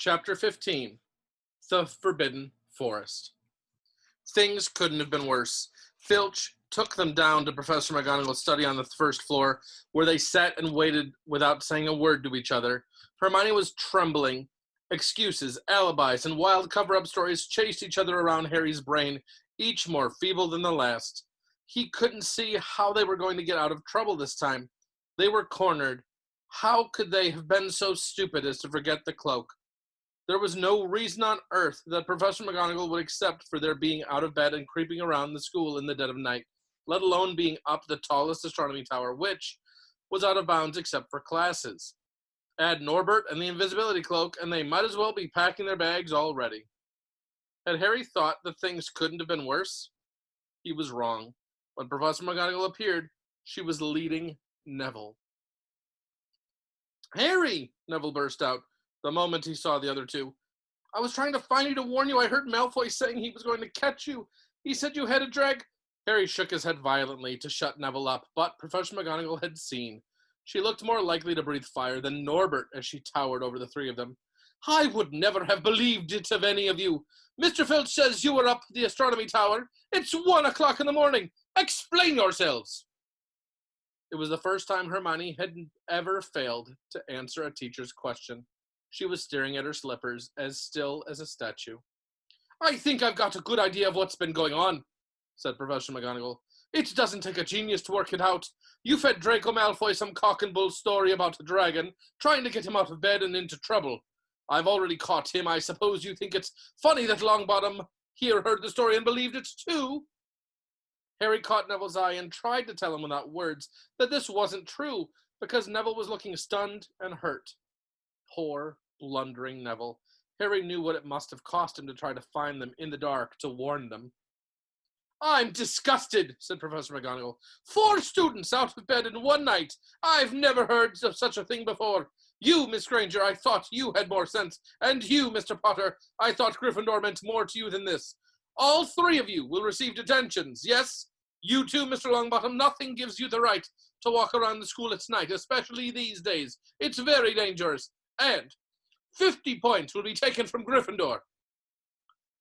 Chapter 15. The Forbidden Forest. Things couldn't have been worse. Filch took them down to Professor McGonagall's study on the first floor, where they sat and waited without saying a word to each other. Hermione was trembling. Excuses, alibis, and wild cover-up stories chased each other around Harry's brain, each more feeble than the last. He couldn't see how they were going to get out of trouble this time. They were cornered. How could they have been so stupid as to forget the cloak? There was no reason on earth that Professor McGonagall would accept for their being out of bed and creeping around the school in the dead of night, let alone being up the tallest astronomy tower, which was out of bounds except for classes. Add Norbert and the invisibility cloak, and they might as well be packing their bags already. Had Harry thought that things couldn't have been worse? He was wrong. When Professor McGonagall appeared, she was leading Neville. "Harry!" Neville burst out the moment he saw the other two. "I was trying to find you to warn you. I heard Malfoy saying he was going to catch you. He said you had a drag—" Harry shook his head violently to shut Neville up, but Professor McGonagall had seen. She looked more likely to breathe fire than Norbert as she towered over the three of them. "I would never have believed it of any of you. Mr. Filch says you were up the astronomy tower. It's 1 o'clock in the morning. Explain yourselves." It was the first time Hermione had ever failed to answer a teacher's question. She was staring at her slippers, as still as a statue. "I think I've got a good idea of what's been going on," said Professor McGonagall. "It doesn't take a genius to work it out. You fed Draco Malfoy some cock and bull story about a dragon, trying to get him out of bed and into trouble. I've already caught him. I suppose you think it's funny that Longbottom here heard the story and believed it too." Harry caught Neville's eye and tried to tell him without words that this wasn't true, because Neville was looking stunned and hurt. Poor, blundering Neville. Harry knew what it must have cost him to try to find them in the dark, to warn them. "I'm disgusted," said Professor McGonagall. "4 students out of bed in one night. I've never heard of such a thing before. You, Miss Granger, I thought you had more sense. And you, Mr. Potter, I thought Gryffindor meant more to you than this. All 3 of you will receive detentions. Yes, you too, Mr. Longbottom. Nothing gives you the right to walk around the school at night, especially these days. It's very dangerous. And 50 points will be taken from Gryffindor."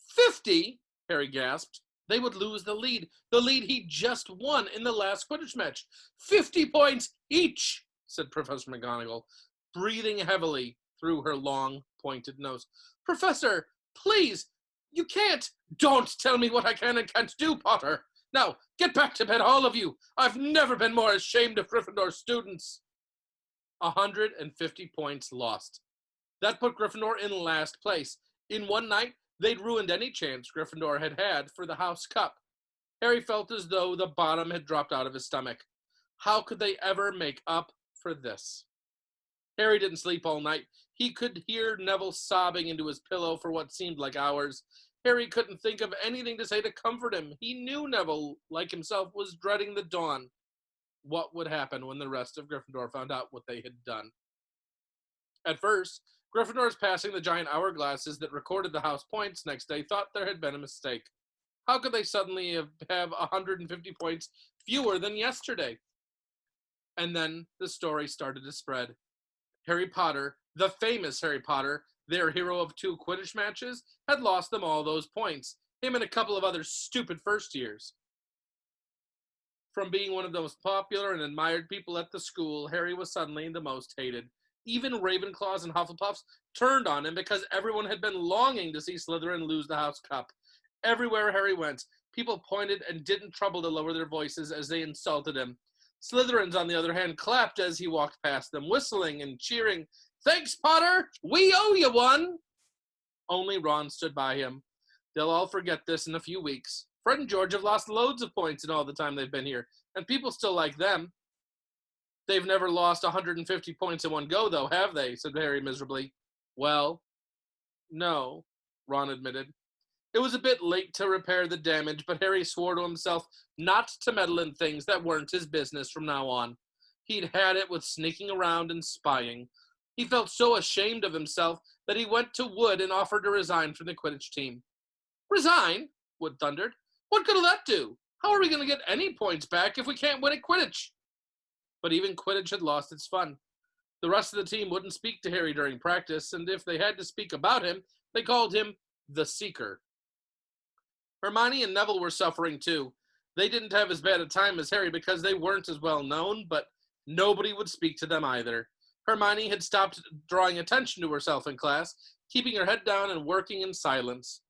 50? Harry gasped. They would lose the lead he just won in the last Quidditch match. 50 points each, said Professor McGonagall, breathing heavily through her long, pointed nose. "Professor, please, you can't. Don't tell me what I can and can't do, Potter. Now, get back to bed, all of you. I've never been more ashamed of Gryffindor students." 150 points lost. That put Gryffindor in last place. In one night, they'd ruined any chance Gryffindor had had for the House Cup. Harry felt as though the bottom had dropped out of his stomach. How could they ever make up for this? Harry didn't sleep all night. He could hear Neville sobbing into his pillow for what seemed like hours. Harry couldn't think of anything to say to comfort him. He knew Neville, like himself, was dreading the dawn. What would happen when the rest of Gryffindor found out what they had done? At first, Gryffindors passing the giant hourglasses that recorded the house points next day thought there had been a mistake. How could they suddenly have 150 points fewer than yesterday? And then the story started to spread. Harry Potter, the famous Harry Potter, their hero of 2 Quidditch matches, had lost them all those points. Him and a couple of other stupid first years. From being one of the most popular and admired people at the school, Harry was suddenly the most hated. Even Ravenclaws and Hufflepuffs turned on him because everyone had been longing to see Slytherin lose the House Cup. Everywhere Harry went, people pointed and didn't trouble to lower their voices as they insulted him. Slytherins, on the other hand, clapped as he walked past them, whistling and cheering. "Thanks, Potter! We owe you one!" Only Ron stood by him. They'll all forget this in a few weeks. Fred and George have lost loads of points in all the time they've been here, and people still like them. "They've never lost 150 points in one go, though, have they?" said Harry miserably. "Well, no," Ron admitted. It was a bit late to repair the damage, but Harry swore to himself not to meddle in things that weren't his business from now on. He'd had it with sneaking around and spying. He felt so ashamed of himself that he went to Wood and offered to resign from the Quidditch team. "Resign?" Wood thundered. "What good will that do? How are we going to get any points back if we can't win at Quidditch?" But even Quidditch had lost its fun. The rest of the team wouldn't speak to Harry during practice, and if they had to speak about him, they called him the Seeker. Hermione and Neville were suffering too. They didn't have as bad a time as Harry because they weren't as well known, but nobody would speak to them either. Hermione had stopped drawing attention to herself in class, keeping her head down and working in silence.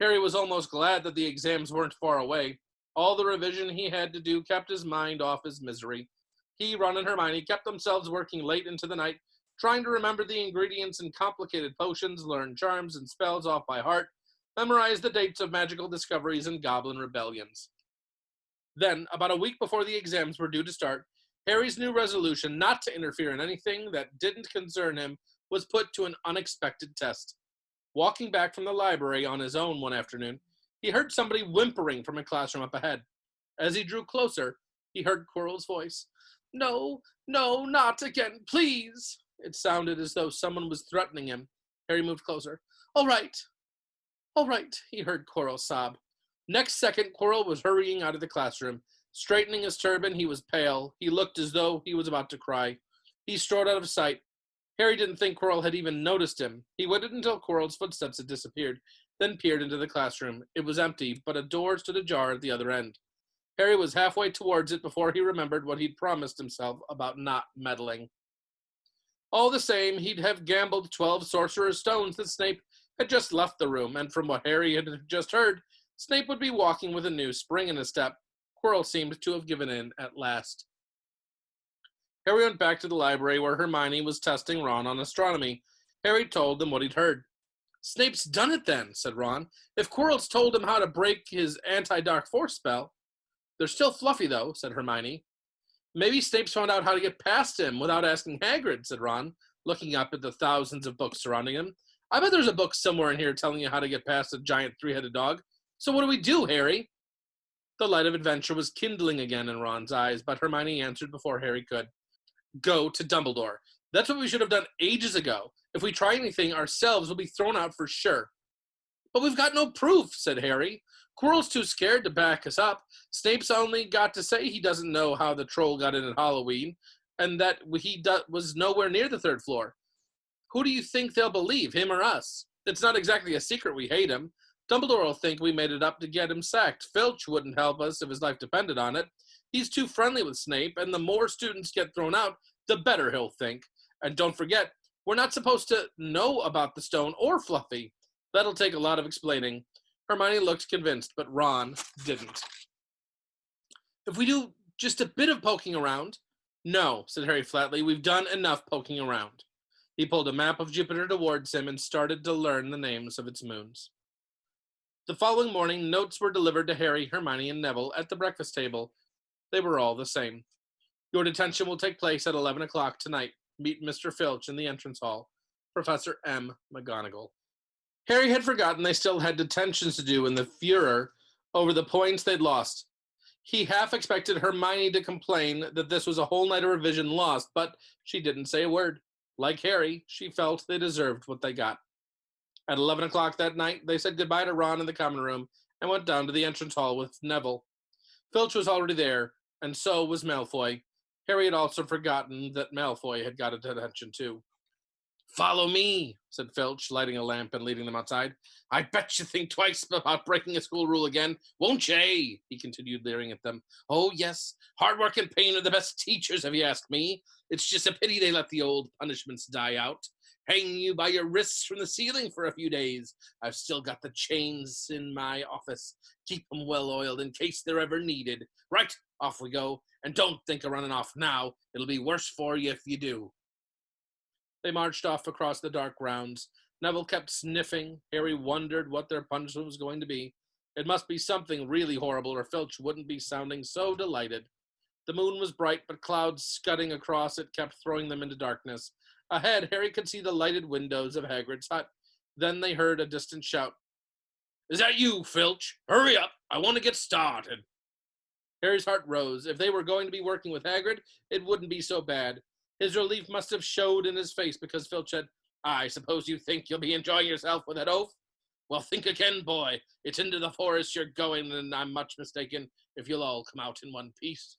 Harry was almost glad that the exams weren't far away. All the revision he had to do kept his mind off his misery. He, Ron, and Hermione kept themselves working late into the night, trying to remember the ingredients in complicated potions, learn charms and spells off by heart, memorize the dates of magical discoveries and goblin rebellions. Then, about a week before the exams were due to start, Harry's new resolution not to interfere in anything that didn't concern him was put to an unexpected test. Walking back from the library on his own one afternoon, he heard somebody whimpering from a classroom up ahead. As he drew closer, he heard Quirrell's voice. "No, no, not again, please." It sounded as though someone was threatening him. Harry moved closer. All right, he heard Quirrell sob. Next second, Quirrell was hurrying out of the classroom. Straightening his turban, he was pale. He looked as though he was about to cry. He strode out of sight. Harry didn't think Quirrell had even noticed him. He waited until Quirrell's footsteps had disappeared, then peered into the classroom. It was empty, but a door stood ajar at the other end. Harry was halfway towards it before he remembered what he'd promised himself about not meddling. All the same, he'd have gambled 12 Sorcerer's Stones that Snape had just left the room, and from what Harry had just heard, Snape would be walking with a new spring in his step. Quirrell seemed to have given in at last. Harry went back to the library where Hermione was testing Ron on astronomy. Harry told them what he'd heard. "Snape's done it then," said Ron. "If Quirrell's told him how to break his anti-dark force spell." "They're still fluffy, though," said Hermione. "Maybe Snape's found out how to get past him without asking Hagrid," said Ron, looking up at the thousands of books surrounding him. "I bet there's a book somewhere in here telling you how to get past a giant three-headed dog. So what do we do, Harry?" The light of adventure was kindling again in Ron's eyes, but Hermione answered before Harry could. "Go to Dumbledore. That's what we should have done ages ago. If we try anything ourselves, we'll be thrown out for sure." "But we've got no proof," said Harry. "Quirrell's too scared to back us up. Snape's only got to say he doesn't know how the troll got in at Halloween, and that he was nowhere near the third floor. Who do you think they'll believe, him or us? It's not exactly a secret we hate him. Dumbledore will think we made it up to get him sacked. Filch wouldn't help us if his life depended on it. He's too friendly with Snape, and the more students get thrown out, the better he'll think. And don't forget, we're not supposed to know about the stone or Fluffy. That'll take a lot of explaining." Hermione looked convinced, but Ron didn't. "If we do just a bit of poking around." "No," said Harry flatly. "We've done enough poking around." He pulled a map of Jupiter towards him and started to learn the names of its moons. The following morning, notes were delivered to Harry, Hermione, and Neville at the breakfast table. They were all the same. "Your detention will take place at 11 o'clock tonight. Meet Mr. Filch in the entrance hall. Professor M. McGonagall." Harry had forgotten they still had detentions to do in the furor over the points they'd lost. He half expected Hermione to complain that this was a whole night of revision lost, but she didn't say a word. Like Harry, she felt they deserved what they got. At 11 o'clock that night, they said goodbye to Ron in the common room and went down to the entrance hall with Neville. Filch was already there, and so was Malfoy. Harry had also forgotten that Malfoy had got a detention too. "Follow me," said Filch, lighting a lamp and leading them outside. "I bet you think twice about breaking a school rule again, won't ye?" he continued, leering at them. "Oh, yes, hard work and pain are the best teachers, if you ask me. It's just a pity they let the old punishments die out. Hang you by your wrists from the ceiling for a few days. I've still got the chains in my office. Keep them well oiled in case they're ever needed. Right, off we go, and don't think of running off now. It'll be worse for you if you do." They marched off across the dark grounds. Neville kept sniffing. Harry wondered what their punishment was going to be. It must be something really horrible, or Filch wouldn't be sounding so delighted. The moon was bright, but clouds scudding across it kept throwing them into darkness. Ahead, Harry could see the lighted windows of Hagrid's hut. Then they heard a distant shout. "Is that you, Filch? Hurry up! I want to get started." Harry's heart rose. If they were going to be working with Hagrid, it wouldn't be so bad. His relief must have showed in his face because Filch said, "I suppose you think you'll be enjoying yourself with that oath? Well, think again, boy. It's into the forest you're going, and I'm much mistaken if you'll all come out in one piece."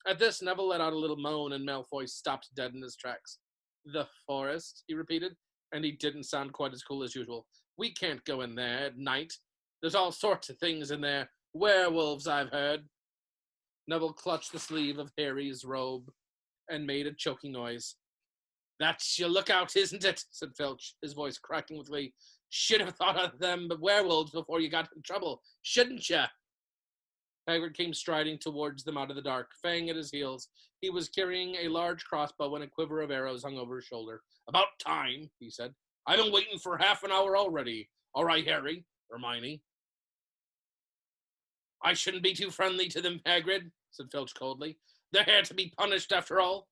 At this, Neville let out a little moan, and Malfoy stopped dead in his tracks. The forest, he repeated, and he didn't sound quite as cool as usual. We can't go in there at night. There's all sorts of things in there. Werewolves, I've heard. Neville clutched the sleeve of Harry's robe and made a choking noise. That's your lookout, isn't it? Said Filch, his voice cracking with glee. Should have thought of them werewolves before you got in trouble, shouldn't you? Hagrid came striding towards them out of the dark, Fang at his heels. He was carrying a large crossbow and a quiver of arrows hung over his shoulder. About time, he said. I've been waiting for half an hour already. All right, Harry, Hermione. I shouldn't be too friendly to them, Hagrid, said Filch coldly. They're here to be punished, after all.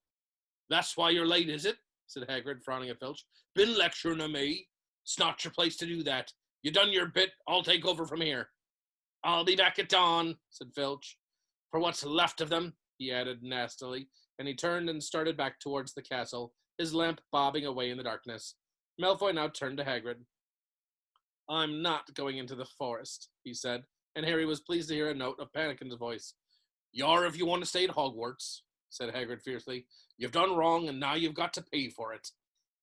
That's why you're late, is it? Said Hagrid, frowning at Filch. Been lecturing on me? It's not your place to do that. You done your bit, I'll take over from here. I'll be back at dawn, said Filch. For what's left of them, he added nastily, and he turned and started back towards the castle, his lamp bobbing away in the darkness. Malfoy now turned to Hagrid. I'm not going into the forest, he said, and Harry was pleased to hear a note of panic in his voice. You're if you want to stay at Hogwarts, said Hagrid fiercely. You've done wrong, and now you've got to pay for it.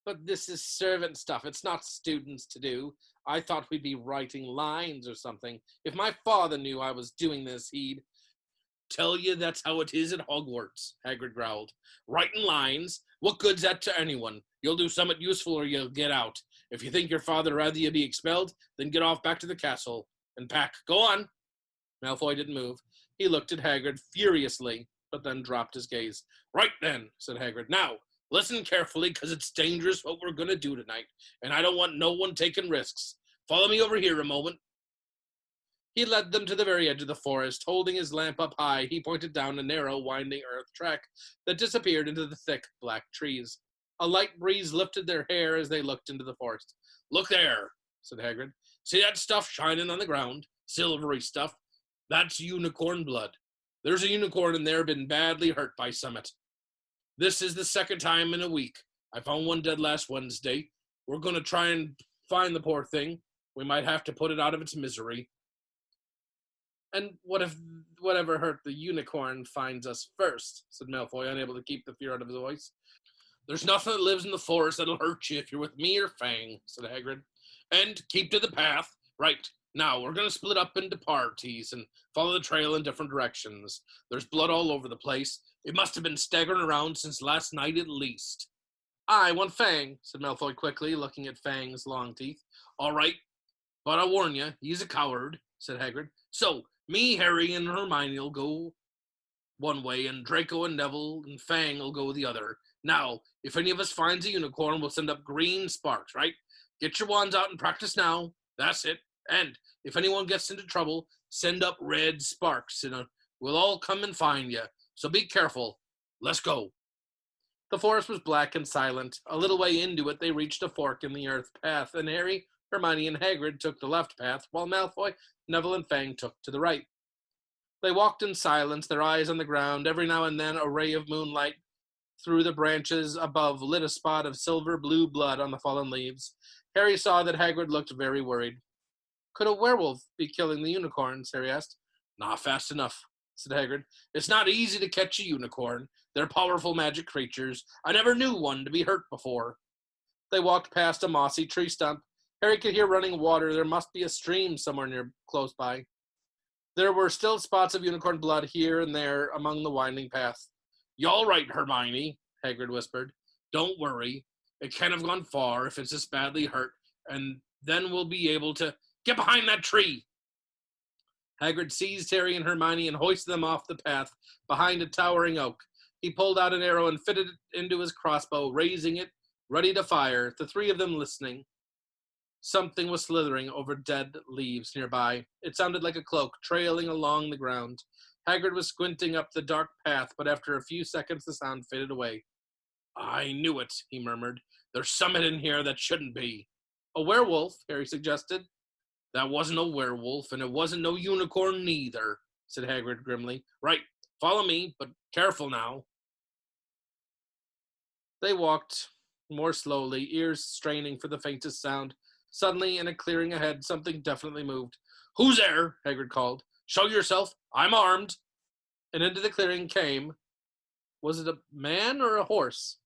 But this is servant stuff. It's not students to do. I thought we'd be writing lines or something. If my father knew I was doing this, he'd... Tell you that's how it is at Hogwarts, Hagrid growled. Writing lines? What good's that to anyone? You'll do something useful or you'll get out. If you think your father'd rather you be expelled, then get off back to the castle and pack. Go on. Malfoy didn't move. He looked at Hagrid furiously, but then dropped his gaze. Right then, said Hagrid. Now, listen carefully, because it's dangerous what we're going to do tonight, and I don't want no one taking risks. Follow me over here a moment. He led them to the very edge of the forest. Holding his lamp up high, he pointed down a narrow, winding earth track that disappeared into the thick, black trees. A light breeze lifted their hair as they looked into the forest. Look there, said Hagrid. See that stuff shining on the ground? Silvery stuff? That's unicorn blood. There's a unicorn in there been badly hurt by summit. This is the second time in a week. I found one dead last Wednesday. We're going to try and find the poor thing. We might have to put it out of its misery. And what if whatever hurt the unicorn finds us first? Said Malfoy, unable to keep the fear out of his voice. There's nothing that lives in the forest that'll hurt you if you're with me or Fang, said Hagrid. And keep to the path. Right. Now, we're going to split up into parties and follow the trail in different directions. There's blood all over the place. It must have been staggering around since last night at least. I want Fang, said Malfoy quickly, looking at Fang's long teeth. All right, but I warn you, he's a coward, said Hagrid. So, me, Harry, and Hermione will go one way, and Draco and Neville and Fang will go the other. Now, if any of us finds a unicorn, we'll send up green sparks, right? Get your wands out and practice now. That's it. And if anyone gets into trouble, send up red sparks, and we'll all come and find you. So be careful. Let's go. The forest was black and silent. A little way into it, they reached a fork in the earth path, and Harry, Hermione, and Hagrid took the left path, while Malfoy, Neville, and Fang took to the right. They walked in silence, their eyes on the ground. Every now and then, a ray of moonlight through the branches above lit a spot of silver-blue blood on the fallen leaves. Harry saw that Hagrid looked very worried. Could a werewolf be killing the unicorns? Harry asked. Not fast enough, said Hagrid. It's not easy to catch a unicorn. They're powerful magic creatures. I never knew one to be hurt before. They walked past a mossy tree stump. Harry could hear running water. There must be a stream somewhere close by. There were still spots of unicorn blood here and there among the winding path. You all right, Hermione? Hagrid whispered. Don't worry. It can't have gone far if it's this badly hurt, and then we'll be able to... Get behind that tree! Hagrid seized Harry and Hermione and hoisted them off the path behind a towering oak. He pulled out an arrow and fitted it into his crossbow, raising it, ready to fire, the three of them listening. Something was slithering over dead leaves nearby. It sounded like a cloak trailing along the ground. Hagrid was squinting up the dark path, but after a few seconds the sound faded away. I knew it, he murmured. There's something in here that shouldn't be. A werewolf, Harry suggested. That wasn't a werewolf, and it wasn't no unicorn neither, said Hagrid grimly. Right, follow me, but careful now. They walked more slowly, ears straining for the faintest sound. Suddenly, in a clearing ahead, something definitely moved. Who's there? Hagrid called. Show yourself. I'm armed. And into the clearing came Was it a man or a horse?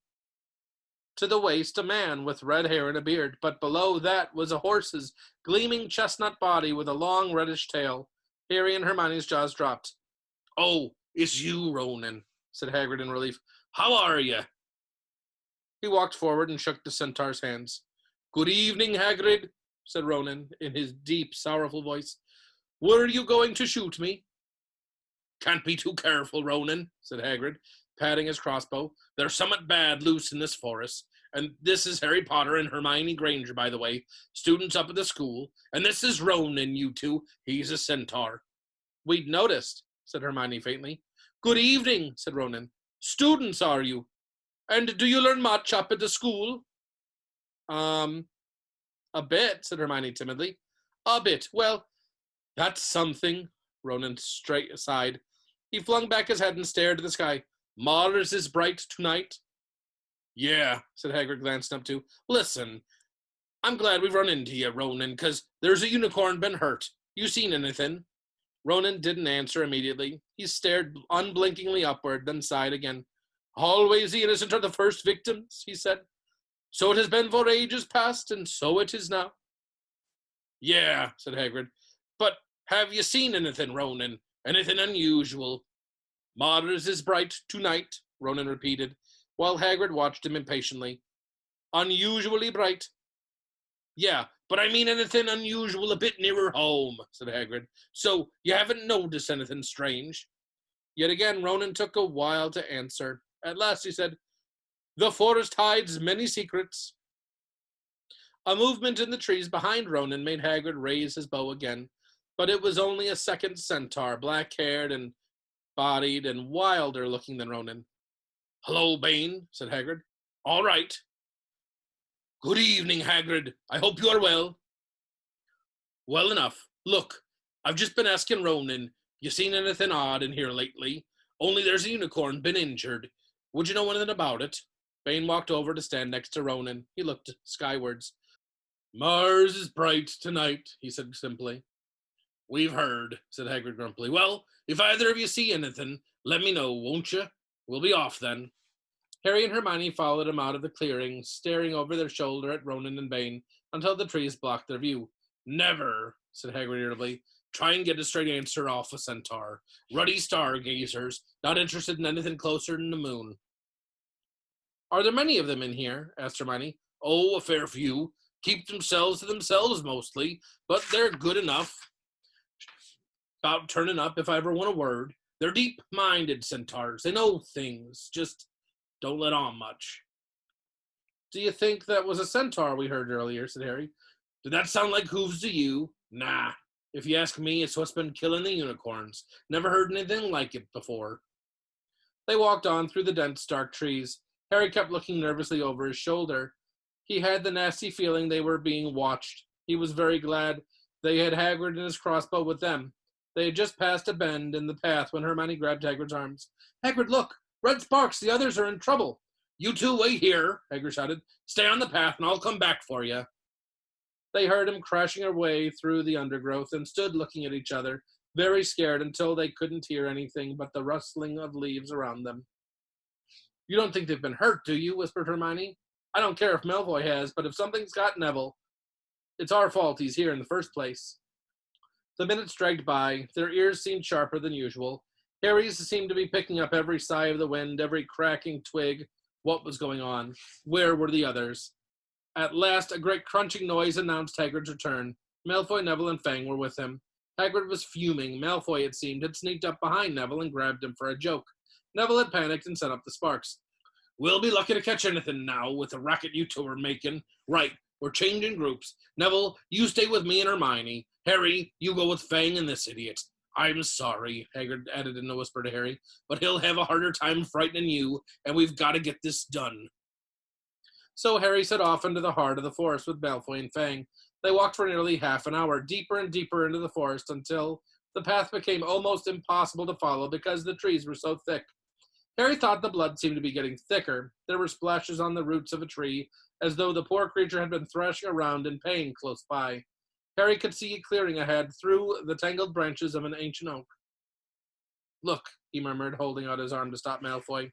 To the waist, a man with red hair and a beard, but below that was a horse's gleaming chestnut body with a long reddish tail. Harry and Hermione's jaws dropped. Oh, it's you, Ronan, said Hagrid in relief. How are you? He walked forward and shook the centaur's hands. Good evening, Hagrid, said Ronan in his deep, sorrowful voice. Were you going to shoot me? Can't be too careful, Ronan, said Hagrid, patting his crossbow. There's somewhat bad loose in this forest. And this is Harry Potter and Hermione Granger, by the way, students up at the school. And this is Ronan, you two. He's a centaur. We'd noticed, said Hermione faintly. Good evening, said Ronan. Students, are you? And do you learn much up at the school? A bit, said Hermione timidly. A bit. Well, that's something, Ronan straight aside. He flung back his head and stared at the sky. Mars is bright tonight. Yeah, said Hagrid, glancing up too. Listen, I'm glad we've run into you, Ronan, 'cause there's a unicorn been hurt. You seen anything? Ronan didn't answer immediately. He stared unblinkingly upward, then sighed again. Always the innocent are the first victims, he said. So it has been for ages past, and so it is now. Yeah, said Hagrid. But have you seen anything, Ronan? Anything unusual? Mars is bright tonight, Ronan repeated, while Hagrid watched him impatiently. Unusually bright? Yeah, but I mean anything unusual a bit nearer home, said Hagrid. So you haven't noticed anything strange? Yet again Ronan took a while to answer. At last he said, The forest hides many secrets. A movement in the trees behind Ronan made Hagrid raise his bow again, but it was only a second centaur, black-haired and bodied and wilder looking than Ronan. Hello, Bane, said Hagrid. All right. Good evening, Hagrid. I hope you are well. Well enough. Look, I've just been asking Ronan, you seen anything odd in here lately? Only there's a unicorn been injured. Would you know anything about it? Bane walked over to stand next to Ronan. He looked skywards. Mars is bright tonight, he said simply. We've heard, said Hagrid grumpily. Well, if either of you see anything, let me know, won't you? We'll be off then. Harry and Hermione followed him out of the clearing, staring over their shoulder at Ronan and Bane until the trees blocked their view. Never, said Hagrid irritably. Try and get a straight answer off a centaur. Ruddy stargazers, not interested in anything closer than the moon. Are there many of them in here? Asked Hermione. Oh, a fair few. Keep themselves to themselves mostly, but they're good enough. About turning up if I ever want a word. They're deep-minded centaurs. They know things, just don't let on much. Do you think that was a centaur we heard earlier, said Harry. Did that sound like hooves to you? Nah. If you ask me, it's what's been killing the unicorns. Never heard anything like it before. They walked on through the dense, dark trees. Harry kept looking nervously over his shoulder. He had the nasty feeling they were being watched. He was very glad they had Hagrid and his crossbow with them. They had just passed a bend in the path when Hermione grabbed Hagrid's arms. Hagrid, look! Red sparks! The others are in trouble! You two wait here, Hagrid shouted. Stay on the path and I'll come back for you. They heard him crashing away through the undergrowth and stood looking at each other, very scared until they couldn't hear anything but the rustling of leaves around them. You don't think they've been hurt, do you? Whispered Hermione. I don't care if Malfoy has, but if something's got Neville, it's our fault he's here in the first place. The minutes dragged by. Their ears seemed sharper than usual. Harry's seemed to be picking up every sigh of the wind, every cracking twig. What was going on? Where were the others? At last, a great crunching noise announced Hagrid's return. Malfoy, Neville, and Fang were with him. Hagrid was fuming. Malfoy, it seemed, had sneaked up behind Neville and grabbed him for a joke. Neville had panicked and sent up the sparks. We'll be lucky to catch anything now with the racket you two are making. Right, we're changing groups. Neville, you stay with me and Hermione. Harry, you go with Fang and this idiot. I'm sorry, Hagrid added in a whisper to Harry, but he'll have a harder time frightening you, and we've got to get this done. So Harry set off into the heart of the forest with Malfoy and Fang. They walked for nearly half an hour, deeper and deeper into the forest, until the path became almost impossible to follow because the trees were so thick. Harry thought the blood seemed to be getting thicker. There were splashes on the roots of a tree, as though the poor creature had been thrashing around in pain close by. Harry could see a clearing ahead through the tangled branches of an ancient oak. Look, he murmured, holding out his arm to stop Malfoy.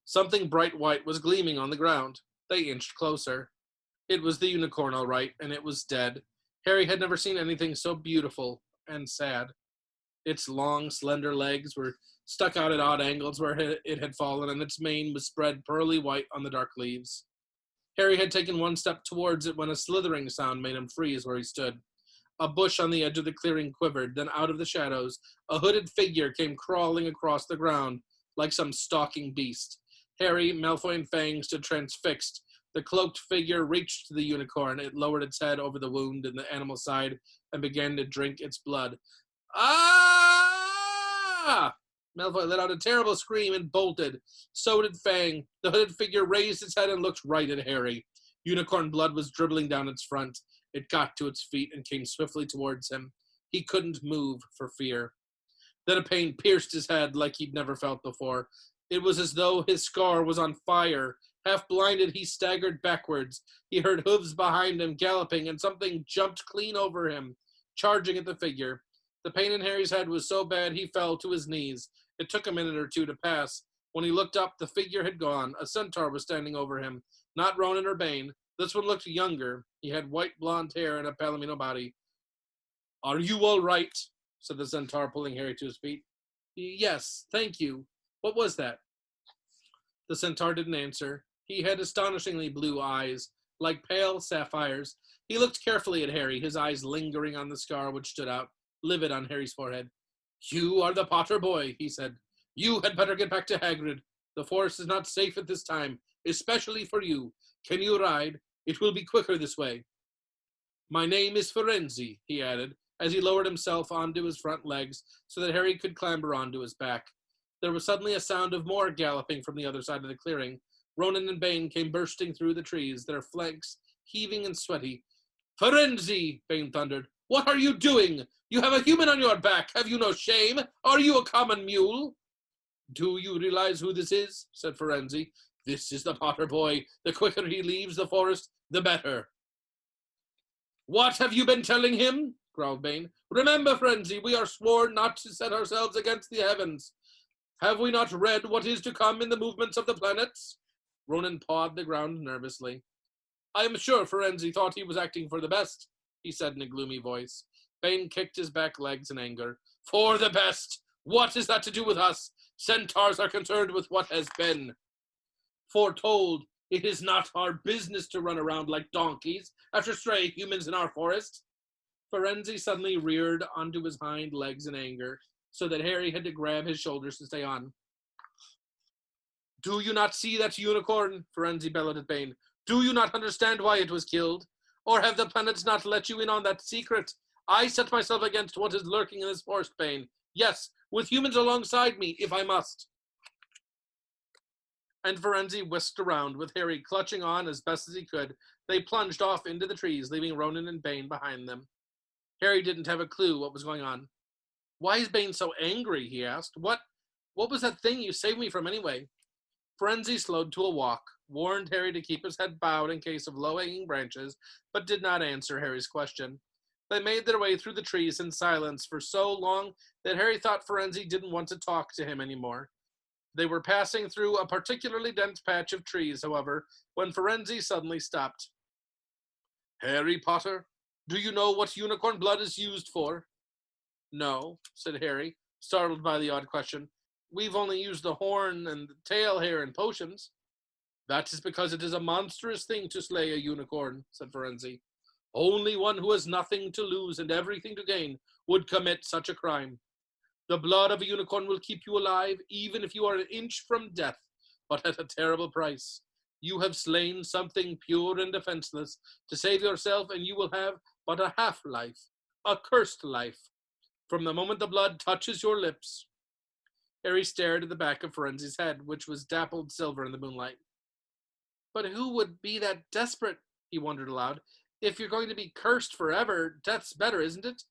Something bright white was gleaming on the ground. They inched closer. It was the unicorn, all right, and it was dead. Harry had never seen anything so beautiful and sad. Its long, slender legs were stuck out at odd angles where it had fallen, and its mane was spread pearly white on the dark leaves. Harry had taken one step towards it when a slithering sound made him freeze where he stood. A bush on the edge of the clearing quivered, then out of the shadows, a hooded figure came crawling across the ground like some stalking beast. Harry, Malfoy, and Fang stood transfixed. The cloaked figure reached the unicorn. It lowered its head over the wound in the animal's side and began to drink its blood. Ah! Malfoy let out a terrible scream and bolted. So did Fang. The hooded figure raised its head and looked right at Harry. Unicorn blood was dribbling down its front. It got to its feet and came swiftly towards him. He couldn't move for fear. Then a pain pierced his head like he'd never felt before. It was as though his scar was on fire. Half blinded, he staggered backwards. He heard hooves behind him galloping, and something jumped clean over him, charging at the figure. The pain in Harry's head was so bad he fell to his knees. It took a minute or two to pass. When he looked up, the figure had gone. A centaur was standing over him. Not Ronan or Bane. This one looked younger. He had white blonde hair and a palomino body. "Are you all right?" said the centaur, pulling Harry to his feet. "Yes, thank you. What was that?" The centaur didn't answer. He had astonishingly blue eyes, like pale sapphires. He looked carefully at Harry, his eyes lingering on the scar which stood out, livid on Harry's forehead. "You are the Potter boy," he said. "You had better get back to Hagrid. The forest is not safe at this time, especially for you. Can you ride? It will be quicker this way." "My name is Firenze," he added, as he lowered himself onto his front legs so that Harry could clamber onto his back. There was suddenly a sound of more galloping from the other side of the clearing. Ronan and Bane came bursting through the trees, their flanks heaving and sweaty. "Firenze!" Bane thundered. "What are you doing? You have a human on your back. Have you no shame? Are you a common mule?" "Do you realize who this is?" said Firenze. "This is the Potter boy. The quicker he leaves the forest, the better." "What have you been telling him?" growled Bane. "Remember, Firenze, we are sworn not to set ourselves against the heavens. Have we not read what is to come in the movements of the planets?" Ronan pawed the ground nervously. "I am sure Firenze thought he was acting for the best," he said in a gloomy voice. Bane kicked his back legs in anger. "For the best? What is that to do with us? Centaurs are concerned with what has been. Foretold, it is not our business to run around like donkeys after stray humans in our forest." Firenze suddenly reared onto his hind legs in anger, so that Harry had to grab his shoulders to stay on. "Do you not see that unicorn?" Firenze bellowed at Bane. "Do you not understand why it was killed? Or have the planets not let you in on that secret? I set myself against what is lurking in this forest, Bane. Yes, with humans alongside me, if I must." And Firenze whisked around, with Harry clutching on as best as he could. They plunged off into the trees, leaving Ronan and Bane behind them. Harry didn't have a clue what was going on. "Why is Bane so angry?" he asked. What was that thing you saved me from anyway?" Firenze slowed to a walk, warned Harry to keep his head bowed in case of low-hanging branches, but did not answer Harry's question. They made their way through the trees in silence for so long that Harry thought Firenze didn't want to talk to him anymore. They were passing through a particularly dense patch of trees, however, when Firenze suddenly stopped. "Harry Potter, do you know what unicorn blood is used for?" "No," said Harry, startled by the odd question. "We've only used the horn and the tail hair in potions." "That is because it is a monstrous thing to slay a unicorn," said Firenze. "Only one who has nothing to lose and everything to gain would commit such a crime. The blood of a unicorn will keep you alive, even if you are an inch from death, but at a terrible price. You have slain something pure and defenseless to save yourself, and you will have but a half-life, a cursed life, from the moment the blood touches your lips." Harry stared at the back of Firenze's head, which was dappled silver in the moonlight. "But who would be that desperate," he wondered aloud. "If you're going to be cursed forever, death's better, isn't it?"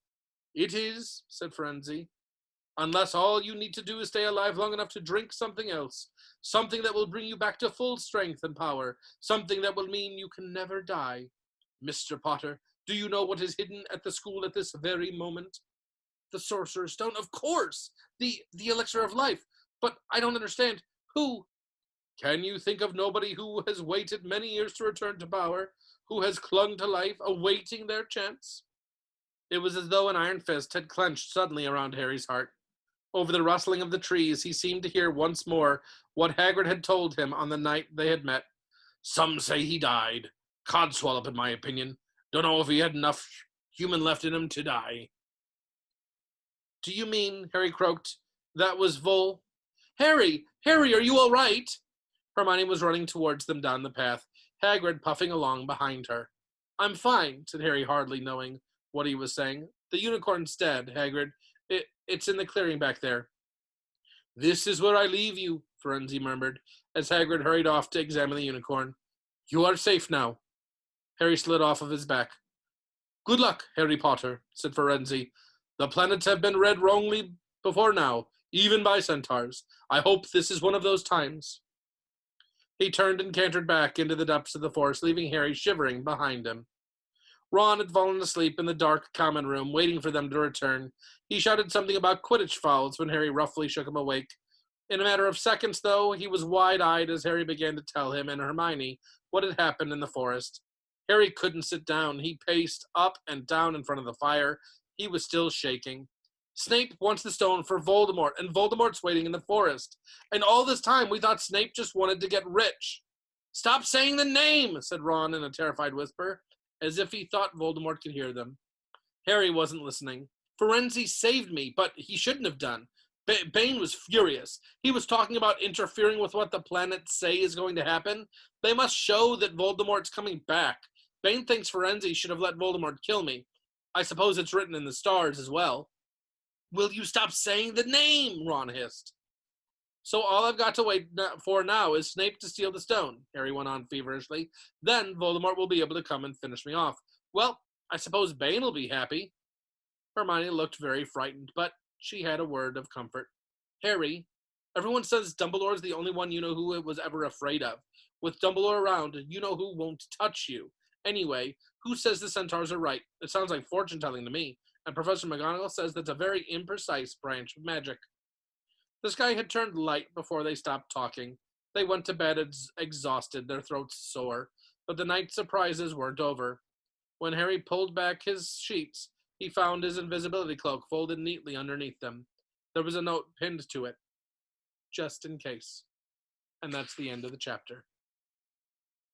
"It is," said Firenze. "Unless all you need to do is stay alive long enough to drink something else. Something that will bring you back to full strength and power. Something that will mean you can never die. Mr. Potter, do you know what is hidden at the school at this very moment?" "The Sorcerer's Stone, of course! The elixir of life. But I don't understand. Who Can you think of nobody who has waited many years to return to power, who has clung to life, awaiting their chance? It was as though an iron fist had clenched suddenly around Harry's heart. Over the rustling of the trees, he seemed to hear once more what Hagrid had told him on the night they had met. Some say he died. Codswallop, in my opinion. Don't know if he had enough human left in him to die. Do you mean, Harry croaked, that was Harry! Harry, are you all right? Hermione was running towards them down the path, Hagrid puffing along behind her. I'm fine, said Harry, hardly knowing what he was saying. The unicorn's dead, Hagrid. It's in the clearing back there. This is where I leave you, Firenze murmured, as Hagrid hurried off to examine the unicorn. You are safe now. Harry slid off of his back. Good luck, Harry Potter, said Firenze. The planets have been read wrongly before now, even by centaurs. I hope this is one of those times. He turned and cantered back into the depths of the forest, leaving Harry shivering behind him. Ron had fallen asleep in the dark common room, waiting for them to return. He shouted something about Quidditch fouls when Harry roughly shook him awake. In a matter of seconds, though, he was wide-eyed as Harry began to tell him and Hermione what had happened in the forest. Harry couldn't sit down. He paced up and down in front of the fire. He was still shaking. Snape wants the stone for Voldemort, and Voldemort's waiting in the forest. And all this time, we thought Snape just wanted to get rich. Stop saying the name, said Ron in a terrified whisper, as if he thought Voldemort could hear them. Harry wasn't listening. Firenze saved me, but he shouldn't have done. Bane was furious. He was talking about interfering with what the planets say is going to happen. They must show that Voldemort's coming back. Bane thinks Firenze should have let Voldemort kill me. I suppose it's written in the stars as well. Will you stop saying the name? Ron hissed. So all I've got to wait for now is Snape to steal the stone, Harry went on feverishly. Then Voldemort will be able to come and finish me off. Well, I suppose Bane will be happy. Hermione looked very frightened, but she had a word of comfort. Harry, everyone says Dumbledore's the only one you know who was ever afraid of. With Dumbledore around, you know who won't touch you. Anyway, who says the centaurs are right? It sounds like fortune-telling to me, and Professor McGonagall says that's a very imprecise branch of magic. The sky had turned light before they stopped talking. They went to bed exhausted, their throats sore, but the night's surprises weren't over. When Harry pulled back his sheets, he found his invisibility cloak folded neatly underneath them. There was a note pinned to it, just in case. And that's the end of the chapter.